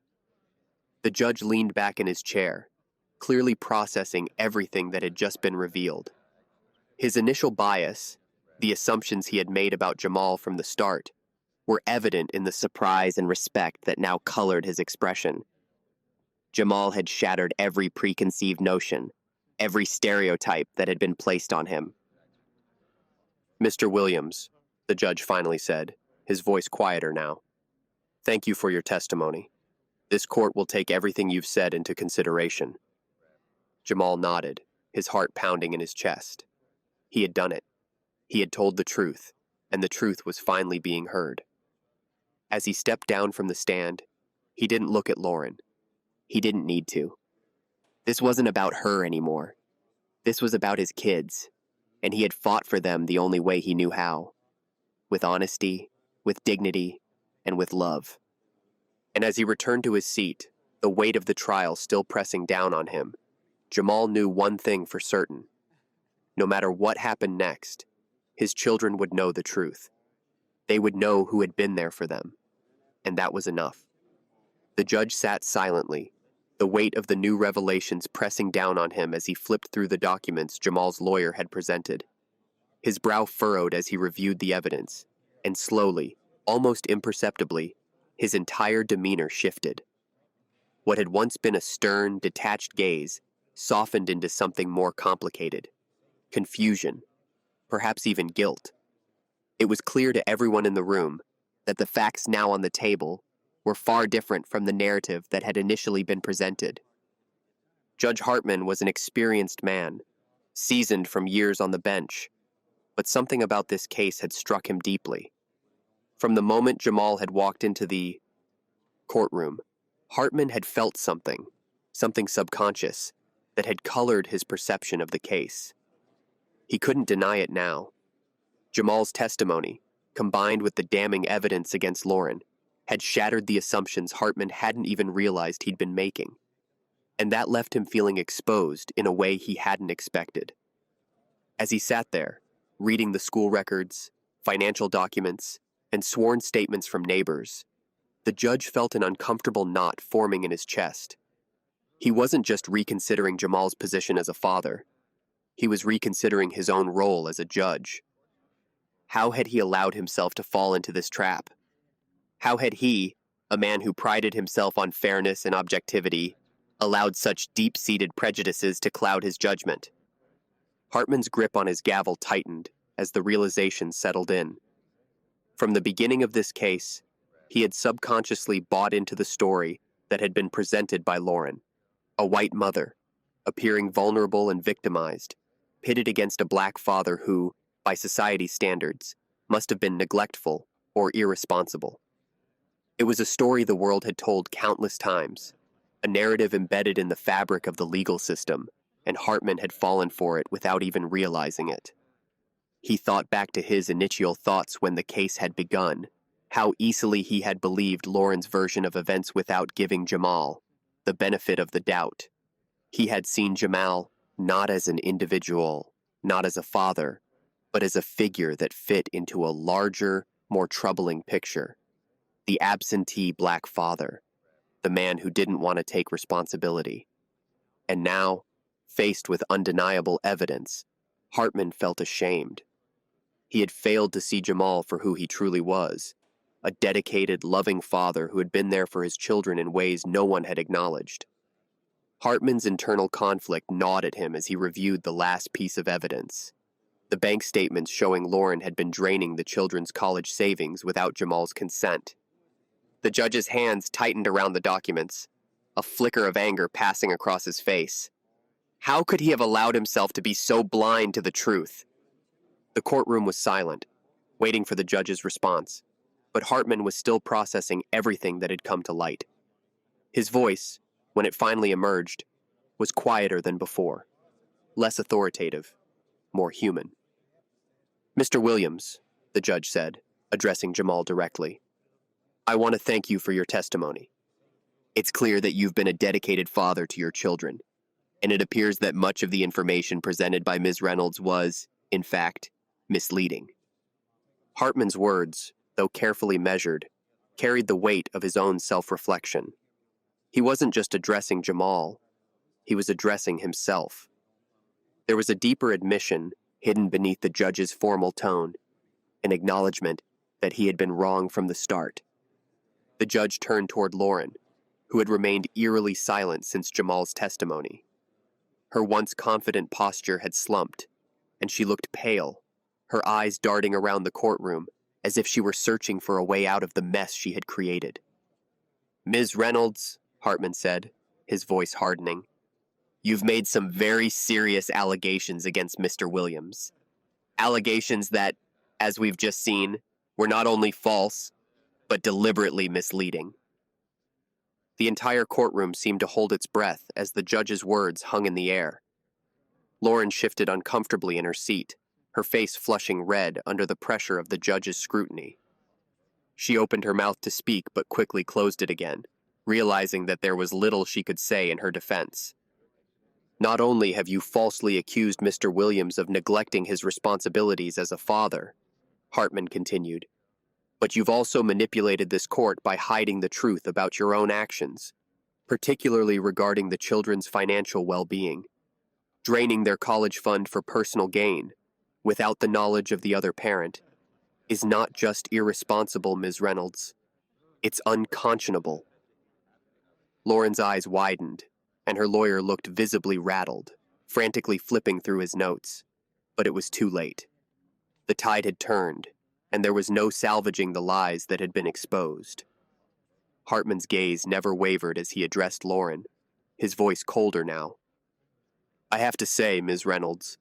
The judge leaned back in his chair, clearly processing everything that had just been revealed. His initial bias, the assumptions he had made about Jamal from the start, were evident in the surprise and respect that now colored his expression. Jamal had shattered every preconceived notion, every stereotype that had been placed on him. Mr. Williams, the judge finally said, his voice quieter now. "Thank you for your testimony. This court will take everything you've said into consideration." Jamal nodded, his heart pounding in his chest. He had done it. He had told the truth, and the truth was finally being heard. As he stepped down from the stand, he didn't look at Lauren. He didn't need to. This wasn't about her anymore. This was about his kids, and he had fought for them the only way he knew how. With honesty, with dignity, and with love. And as he returned to his seat, the weight of the trial still pressing down on him, Jamal knew one thing for certain. No matter what happened next, his children would know the truth. They would know who had been there for them. And that was enough. The judge sat silently, the weight of the new revelations pressing down on him as he flipped through the documents Jamal's lawyer had presented. His brow furrowed as he reviewed the evidence, and slowly, almost imperceptibly, his entire demeanor shifted. What had once been a stern, detached gaze softened into something more complicated. Confusion, perhaps even guilt. It was clear to everyone in the room that the facts now on the table were far different from the narrative that had initially been presented. Judge Hartman was an experienced man, seasoned from years on the bench, but something about this case had struck him deeply. From the moment Jamal had walked into the courtroom, Hartman had felt something subconscious, that had colored his perception of the case. He couldn't deny it now. Jamal's testimony, combined with the damning evidence against Lauren, had shattered the assumptions Hartman hadn't even realized he'd been making. And that left him feeling exposed in a way he hadn't expected. As he sat there, reading the school records, financial documents, and sworn statements from neighbors, the judge felt an uncomfortable knot forming in his chest. He wasn't just reconsidering Jamal's position as a father. He was reconsidering his own role as a judge. How had he allowed himself to fall into this trap? How had he, a man who prided himself on fairness and objectivity, allowed such deep-seated prejudices to cloud his judgment? Hartman's grip on his gavel tightened as the realization settled in. From the beginning of this case, he had subconsciously bought into the story that had been presented by Lauren. A white mother, appearing vulnerable and victimized, pitted against a black father who, by society's standards, must have been neglectful or irresponsible. It was a story the world had told countless times, a narrative embedded in the fabric of the legal system, and Hartman had fallen for it without even realizing it. He thought back to his initial thoughts when the case had begun, how easily he had believed Lauren's version of events without giving Jamal the benefit of the doubt. He had seen Jamal not as an individual, not as a father, but as a figure that fit into a larger, more troubling picture. The absentee black father, the man who didn't want to take responsibility. And now, faced with undeniable evidence, Hartman felt ashamed. He had failed to see Jamal for who he truly was, a dedicated, loving father who had been there for his children in ways no one had acknowledged. Hartman's internal conflict gnawed at him as he reviewed the last piece of evidence. The bank statements showing Lauren had been draining the children's college savings without Jamal's consent. The judge's hands tightened around the documents, a flicker of anger passing across his face. How could he have allowed himself to be so blind to the truth? The courtroom was silent, waiting for the judge's response, but Hartman was still processing everything that had come to light. His voice, when it finally emerged, was quieter than before, less authoritative, more human. "Mr. Williams," the judge said, addressing Jamal directly, "I want to thank you for your testimony. It's clear that you've been a dedicated father to your children, and it appears that much of the information presented by Ms. Reynolds was, in fact, misleading." Hartman's words, though carefully measured, carried the weight of his own self-reflection. He wasn't just addressing Jamal, he was addressing himself. There was a deeper admission hidden beneath the judge's formal tone, an acknowledgement that he had been wrong from the start. The judge turned toward Lauren, who had remained eerily silent since Jamal's testimony. Her once confident posture had slumped, and she looked pale, her eyes darting around the courtroom as if she were searching for a way out of the mess she had created. "Ms. Reynolds," Hartman said, his voice hardening, "you've made some very serious allegations against Mr. Williams. Allegations that, as we've just seen, were not only false, but deliberately misleading." The entire courtroom seemed to hold its breath as the judge's words hung in the air. Lauren shifted uncomfortably in her seat, her face flushing red under the pressure of the judge's scrutiny. She opened her mouth to speak but quickly closed it again, realizing that there was little she could say in her defense. "Not only have you falsely accused Mr. Williams of neglecting his responsibilities as a father," Hartman continued, "but you've also manipulated this court by hiding the truth about your own actions, particularly regarding the children's financial well-being. Draining their college fund for personal gain, without the knowledge of the other parent, is not just irresponsible, Ms. Reynolds. It's unconscionable." Lauren's eyes widened, and her lawyer looked visibly rattled, frantically flipping through his notes. But it was too late. The tide had turned, and there was no salvaging the lies that had been exposed. Hartman's gaze never wavered as he addressed Lauren, his voice colder now. "I have to say, Ms. Reynolds,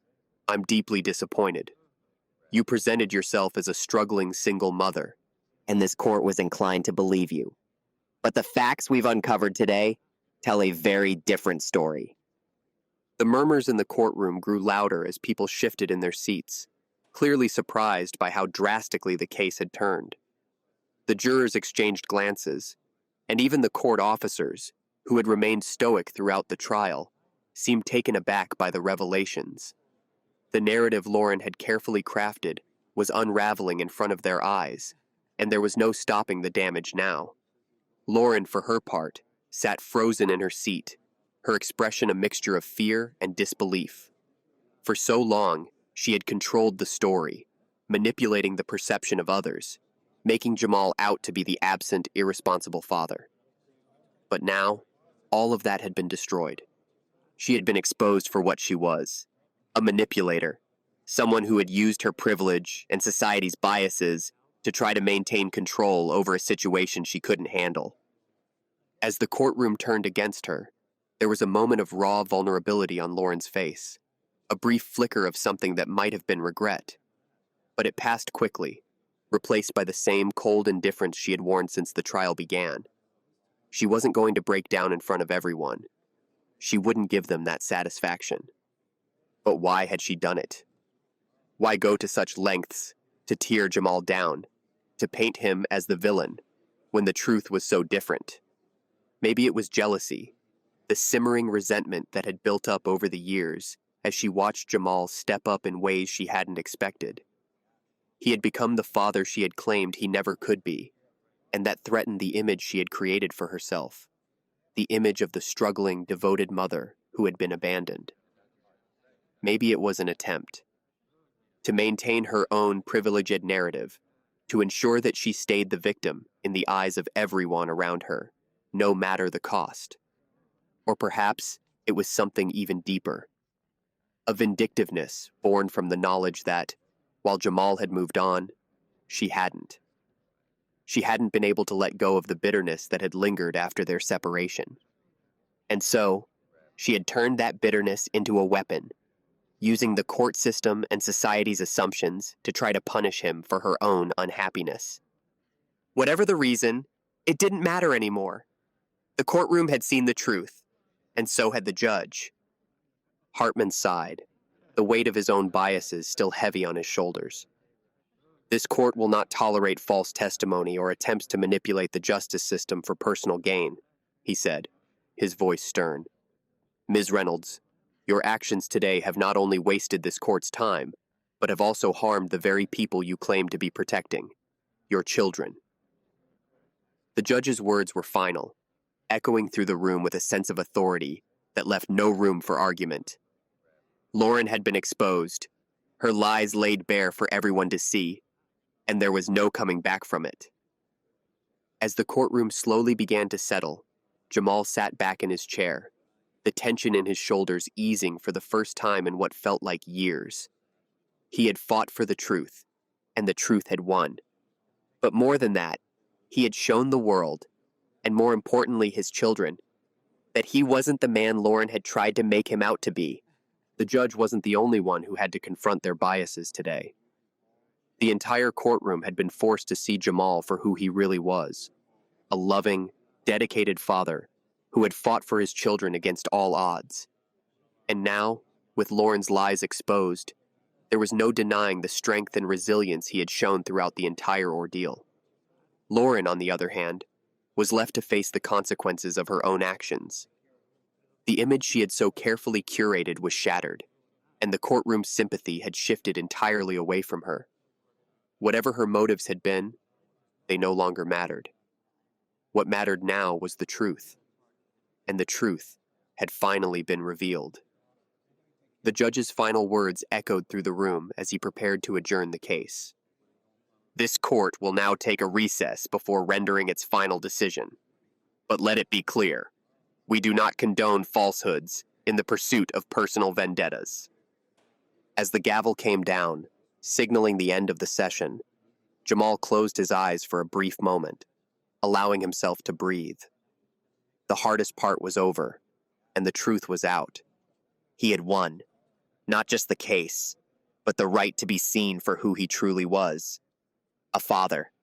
I'm deeply disappointed. You presented yourself as a struggling single mother, and this court was inclined to believe you. But the facts we've uncovered today tell a very different story." The murmurs in the courtroom grew louder as people shifted in their seats, clearly surprised by how drastically the case had turned. The jurors exchanged glances, and even the court officers, who had remained stoic throughout the trial, seemed taken aback by the revelations. The narrative Lauren had carefully crafted was unraveling in front of their eyes, and there was no stopping the damage now. Lauren, for her part, sat frozen in her seat, her expression a mixture of fear and disbelief. For so long, she had controlled the story, manipulating the perception of others, making Jamal out to be the absent, irresponsible father. But now, all of that had been destroyed. She had been exposed for what she was, a manipulator, someone who had used her privilege and society's biases to try to maintain control over a situation she couldn't handle. As the courtroom turned against her, there was a moment of raw vulnerability on Lauren's face, a brief flicker of something that might have been regret. But it passed quickly, replaced by the same cold indifference she had worn since the trial began. She wasn't going to break down in front of everyone. She wouldn't give them that satisfaction. But why had she done it? Why go to such lengths to tear Jamal down, to paint him as the villain, when the truth was so different? Maybe it was jealousy, the simmering resentment that had built up over the years as she watched Jamal step up in ways she hadn't expected. He had become the father she had claimed he never could be, and that threatened the image she had created for herself, the image of the struggling, devoted mother who had been abandoned. Maybe it was an attempt to maintain her own privileged narrative, to ensure that she stayed the victim in the eyes of everyone around her, no matter the cost. Or perhaps it was something even deeper, a vindictiveness born from the knowledge that, while Jamal had moved on, she hadn't. She hadn't been able to let go of the bitterness that had lingered after their separation. And so, she had turned that bitterness into a weapon, using the court system and society's assumptions to try to punish him for her own unhappiness. Whatever the reason, it didn't matter anymore. The courtroom had seen the truth, and so had the judge. Hartman sighed, the weight of his own biases still heavy on his shoulders. "This court will not tolerate false testimony or attempts to manipulate the justice system for personal gain," he said, his voice stern. "Ms. Reynolds, your actions today have not only wasted this court's time, but have also harmed the very people you claim to be protecting, your children." The judge's words were final, echoing through the room with a sense of authority that left no room for argument. Lauren had been exposed, her lies laid bare for everyone to see, and there was no coming back from it. As the courtroom slowly began to settle, Jamal sat back in his chair, the tension in his shoulders easing for the first time in what felt like years. He had fought for the truth, and the truth had won. But more than that, he had shown the world, and more importantly his children, that he wasn't the man Lauren had tried to make him out to be. The judge wasn't the only one who had to confront their biases today. The entire courtroom had been forced to see Jamal for who he really was, a loving, dedicated father who had fought for his children against all odds. And now, with Lauren's lies exposed, there was no denying the strength and resilience he had shown throughout the entire ordeal. Lauren, on the other hand, was left to face the consequences of her own actions. The image she had so carefully curated was shattered, and the courtroom's sympathy had shifted entirely away from her. Whatever her motives had been, they no longer mattered. What mattered now was the truth, and the truth had finally been revealed. The judge's final words echoed through the room as he prepared to adjourn the case. This court will now take a recess before rendering its final decision. But let it be clear, we do not condone falsehoods in the pursuit of personal vendettas. As the gavel came down, signaling the end of the session, Jamal closed his eyes for a brief moment, allowing himself to breathe. The hardest part was over, and the truth was out. He had won, not just the case, but the right to be seen for who he truly was. A father,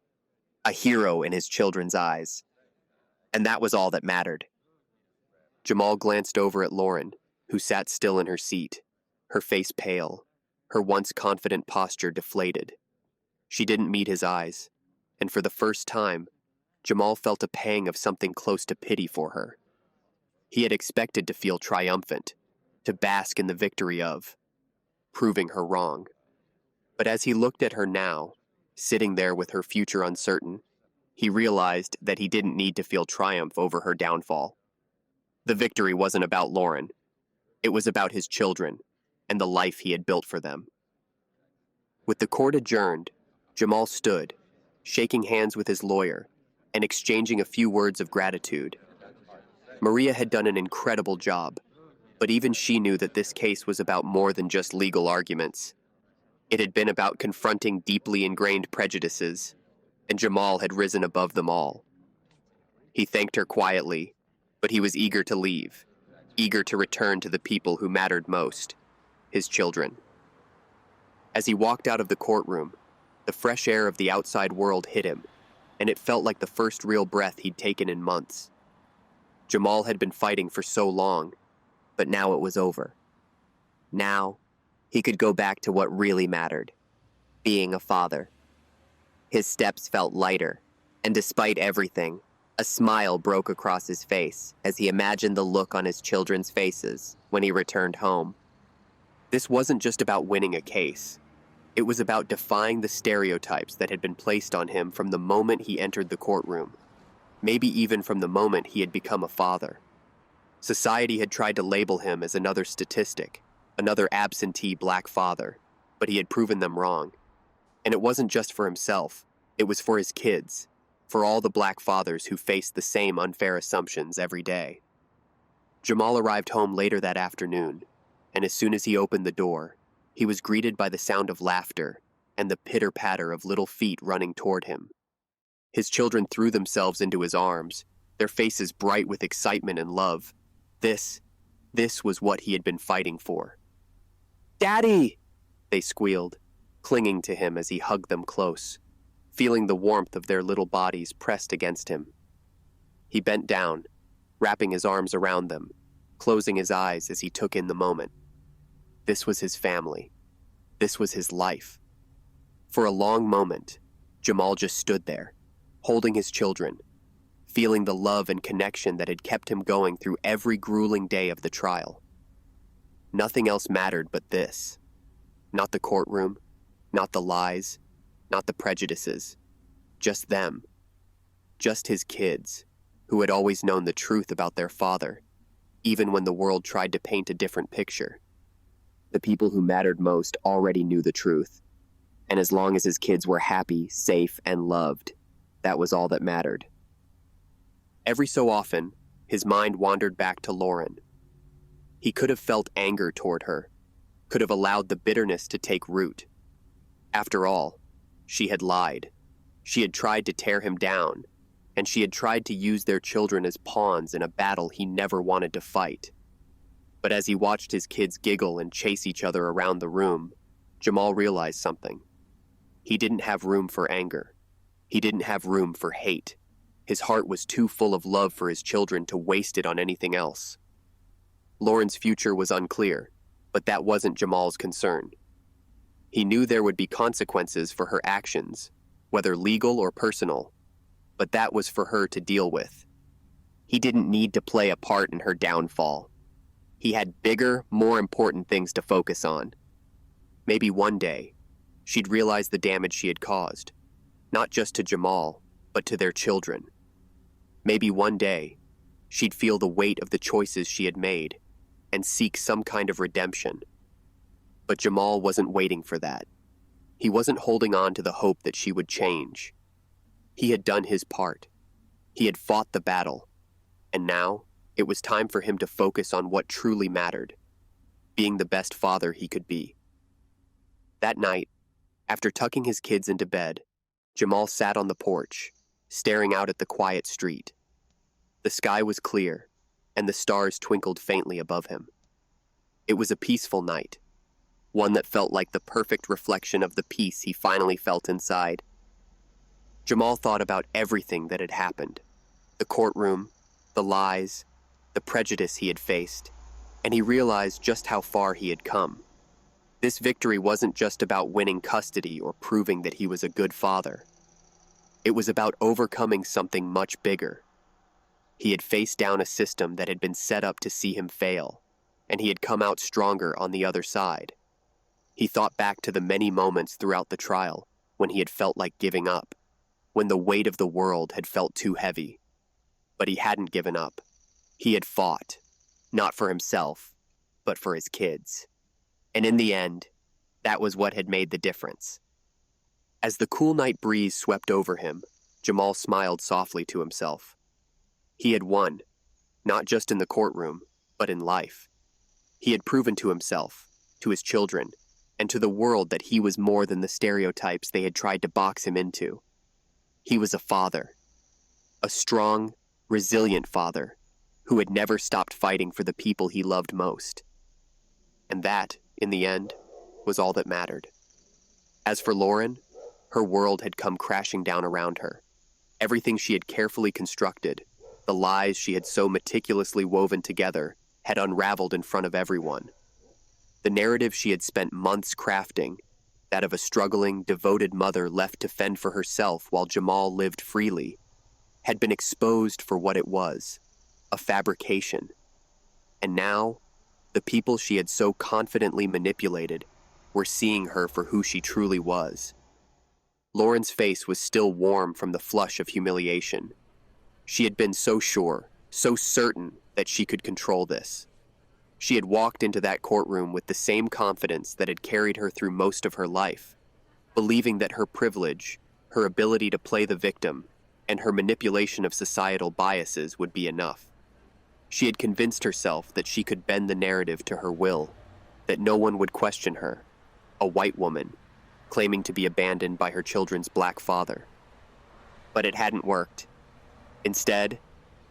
a hero in his children's eyes. And that was all that mattered. Jamal glanced over at Lauren, who sat still in her seat, her face pale, her once confident posture deflated. She didn't meet his eyes, and for the first time, Jamal felt a pang of something close to pity for her. He had expected to feel triumphant, to bask in the victory of proving her wrong. But as he looked at her now, sitting there with her future uncertain, he realized that he didn't need to feel triumph over her downfall. The victory wasn't about Lauren. It was about his children and the life he had built for them. With the court adjourned, Jamal stood, shaking hands with his lawyer and exchanging a few words of gratitude. Maria had done an incredible job, but even she knew that this case was about more than just legal arguments. It had been about confronting deeply ingrained prejudices, and Jamal had risen above them all. He thanked her quietly, but he was eager to leave, eager to return to the people who mattered most, his children. As he walked out of the courtroom, the fresh air of the outside world hit him, and it felt like the first real breath he'd taken in months. Jamal had been fighting for so long, but now it was over. Now, he could go back to what really mattered, being a father. His steps felt lighter, and despite everything, a smile broke across his face as he imagined the look on his children's faces when he returned home. This wasn't just about winning a case. It was about defying the stereotypes that had been placed on him from the moment he entered the courtroom, maybe even from the moment he had become a father. Society had tried to label him as another statistic, another absentee black father, but he had proven them wrong. And it wasn't just for himself, it was for his kids, for all the black fathers who faced the same unfair assumptions every day. Jamal arrived home later that afternoon, and as soon as he opened the door, he was greeted by the sound of laughter and the pitter-patter of little feet running toward him. His children threw themselves into his arms, their faces bright with excitement and love. This was what he had been fighting for. "Daddy!" they squealed, clinging to him as he hugged them close, feeling the warmth of their little bodies pressed against him. He bent down, wrapping his arms around them, closing his eyes as he took in the moment. This was his family. This was his life. For a long moment, Jamal just stood there, holding his children, feeling the love and connection that had kept him going through every grueling day of the trial. Nothing else mattered but this. Not the courtroom, not the lies, not the prejudices. Just them. Just his kids, who had always known the truth about their father, even when the world tried to paint a different picture. The people who mattered most already knew the truth, and as long as his kids were happy, safe, and loved, that was all that mattered. Every so often, his mind wandered back to Lauren. He could have felt anger toward her, could have allowed the bitterness to take root, After all, she had lied. She had tried to tear him down, and she had tried to use their children as pawns in a battle he never wanted to fight. But as he watched his kids giggle and chase each other around the room, Jamal realized something. He didn't have room for anger. He didn't have room for hate. His heart was too full of love for his children to waste it on anything else. Lauren's future was unclear, but that wasn't Jamal's concern. He knew there would be consequences for her actions, whether legal or personal, but that was for her to deal with. He didn't need to play a part in her downfall. He had bigger, more important things to focus on. Maybe one day, she'd realize the damage she had caused, not just to Jamal, but to their children. Maybe one day, she'd feel the weight of the choices she had made and seek some kind of redemption. But Jamal wasn't waiting for that. He wasn't holding on to the hope that she would change. He had done his part. He had fought the battle, and now it was time for him to focus on what truly mattered, being the best father he could be. That night, after tucking his kids into bed, Jamal sat on the porch, staring out at the quiet street. The sky was clear, and the stars twinkled faintly above him. It was a peaceful night, one that felt like the perfect reflection of the peace he finally felt inside. Jamal thought about everything that had happened, the courtroom, the lies, the prejudice he had faced, and he realized just how far he had come. This victory wasn't just about winning custody or proving that he was a good father. It was about overcoming something much bigger. He had faced down a system that had been set up to see him fail, and he had come out stronger on the other side. He thought back to the many moments throughout the trial when he had felt like giving up, when the weight of the world had felt too heavy. But he hadn't given up. He had fought, not for himself, but for his kids. And in the end, that was what had made the difference. As the cool night breeze swept over him, Jamal smiled softly to himself. He had won, not just in the courtroom, but in life. He had proven to himself, to his children, and to the world that he was more than the stereotypes they had tried to box him into. He was a father, a strong, resilient father who had never stopped fighting for the people he loved most. And that, in the end, was all that mattered. As for Lauren, her world had come crashing down around her. Everything she had carefully constructed, the lies she had so meticulously woven together, had unraveled in front of everyone. The narrative she had spent months crafting, that of a struggling, devoted mother left to fend for herself while Jamal lived freely, had been exposed for what it was, a fabrication. And now, the people she had so confidently manipulated were seeing her for who she truly was. Lauren's face was still warm from the flush of humiliation. She had been so sure, so certain that she could control this. She had walked into that courtroom with the same confidence that had carried her through most of her life, believing that her privilege, her ability to play the victim, and her manipulation of societal biases would be enough. She had convinced herself that she could bend the narrative to her will, that no one would question her, a white woman, claiming to be abandoned by her children's black father. But it hadn't worked. Instead,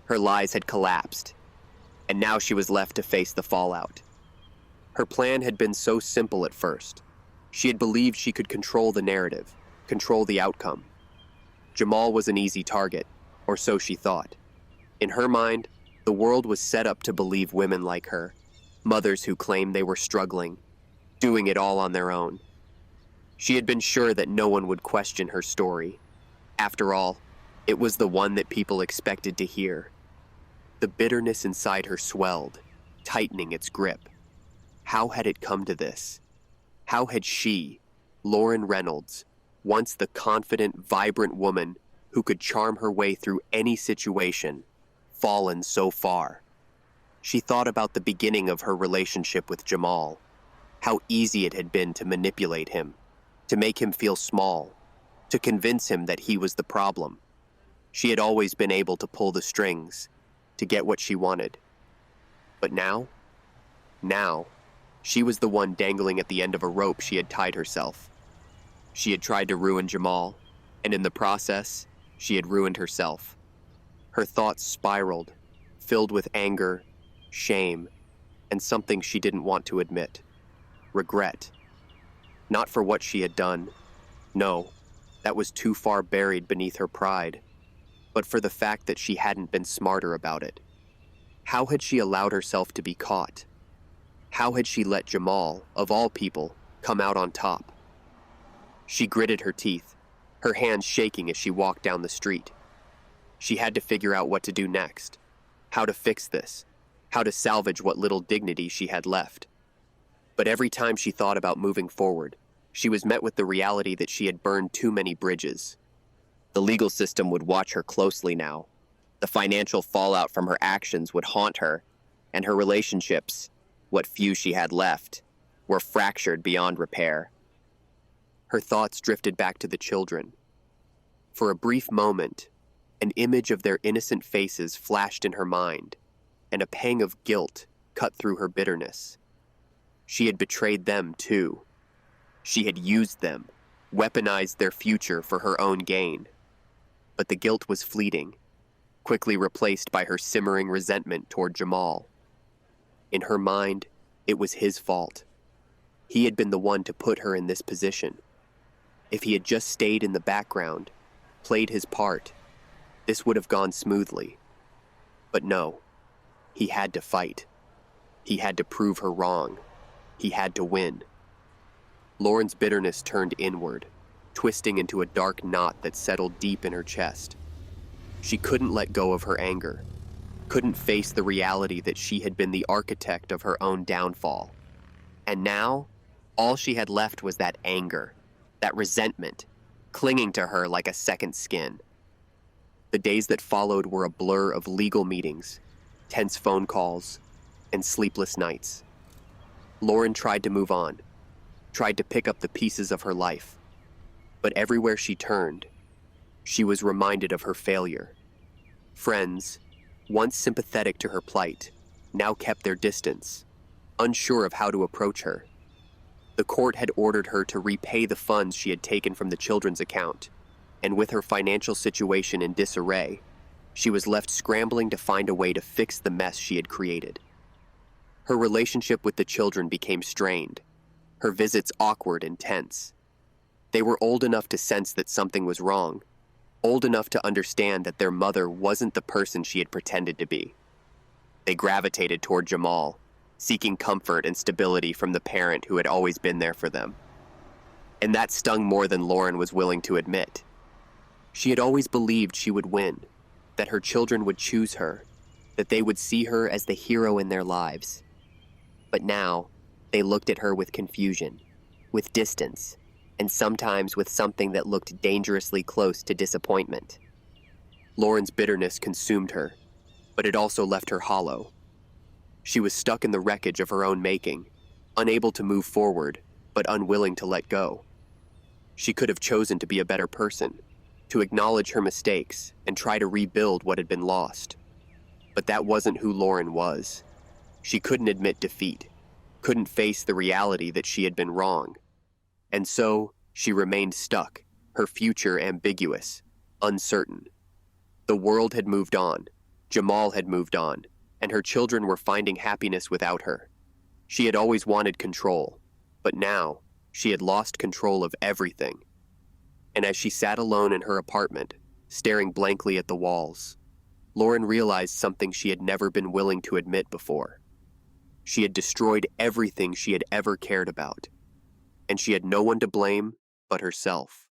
her lies had collapsed, and now she was left to face the fallout. Her plan had been so simple at first. She had believed she could control the narrative, control the outcome. Jamal was an easy target, or so she thought. In her mind, the world was set up to believe women like her, mothers who claimed they were struggling, doing it all on their own. She had been sure that no one would question her story. After all, it was the one that people expected to hear. The bitterness inside her swelled, tightening its grip. How had it come to this? How had she, Lauren Reynolds, once the confident, vibrant woman who could charm her way through any situation, fallen so far? She thought about the beginning of her relationship with Jamal, how easy it had been to manipulate him, to make him feel small, to convince him that he was the problem. She had always been able to pull the strings, to get what she wanted. But now, she was the one dangling at the end of a rope she had tied herself. She had tried to ruin Jamal, and in the process, she had ruined herself. Her thoughts spiraled, filled with anger, shame, and something she didn't want to admit: regret. Not for what she had done. No, that was too far buried beneath her pride, but for the fact that she hadn't been smarter about it. How had she allowed herself to be caught? How had she let Jamal, of all people, come out on top? She gritted her teeth, her hands shaking as she walked down the street. She had to figure out what to do next, how to fix this, how to salvage what little dignity she had left. But every time she thought about moving forward, she was met with the reality that she had burned too many bridges. The legal system would watch her closely now. The financial fallout from her actions would haunt her, and her relationships, what few she had left, were fractured beyond repair. Her thoughts drifted back to the children. For a brief moment, an image of their innocent faces flashed in her mind, and a pang of guilt cut through her bitterness. She had betrayed them too. She had used them, weaponized their future for her own gain. But the guilt was fleeting, quickly replaced by her simmering resentment toward Jamal. In her mind, it was his fault. He had been the one to put her in this position. If he had just stayed in the background, played his part, this would have gone smoothly. But no, he had to fight. He had to prove her wrong. He had to win. Lauren's bitterness turned inward, twisting into a dark knot that settled deep in her chest. She couldn't let go of her anger, couldn't face the reality that she had been the architect of her own downfall. And now, all she had left was that anger, that resentment, clinging to her like a second skin. The days that followed were a blur of legal meetings, tense phone calls, and sleepless nights. Lauren tried to move on, tried to pick up the pieces of her life. But everywhere she turned, she was reminded of her failure. Friends, once sympathetic to her plight, now kept their distance, unsure of how to approach her. The court had ordered her to repay the funds she had taken from the children's account, and with her financial situation in disarray, she was left scrambling to find a way to fix the mess she had created. Her relationship with the children became strained, her visits awkward and tense. They were old enough to sense that something was wrong, old enough to understand that their mother wasn't the person she had pretended to be. They gravitated toward Jamal, seeking comfort and stability from the parent who had always been there for them. And that stung more than Lauren was willing to admit. She had always believed she would win, that her children would choose her, that they would see her as the hero in their lives. But now, they looked at her with confusion, with distance, and sometimes with something that looked dangerously close to disappointment. Lauren's bitterness consumed her, but it also left her hollow. She was stuck in the wreckage of her own making, unable to move forward, but unwilling to let go. She could have chosen to be a better person, to acknowledge her mistakes and try to rebuild what had been lost. But that wasn't who Lauren was. She couldn't admit defeat, couldn't face the reality that she had been wrong. And so, she remained stuck, her future ambiguous, uncertain. The world had moved on, Jamal had moved on, and her children were finding happiness without her. She had always wanted control, but now, she had lost control of everything. And as she sat alone in her apartment, staring blankly at the walls, Lauren realized something she had never been willing to admit before. She had destroyed everything she had ever cared about, and she had no one to blame but herself.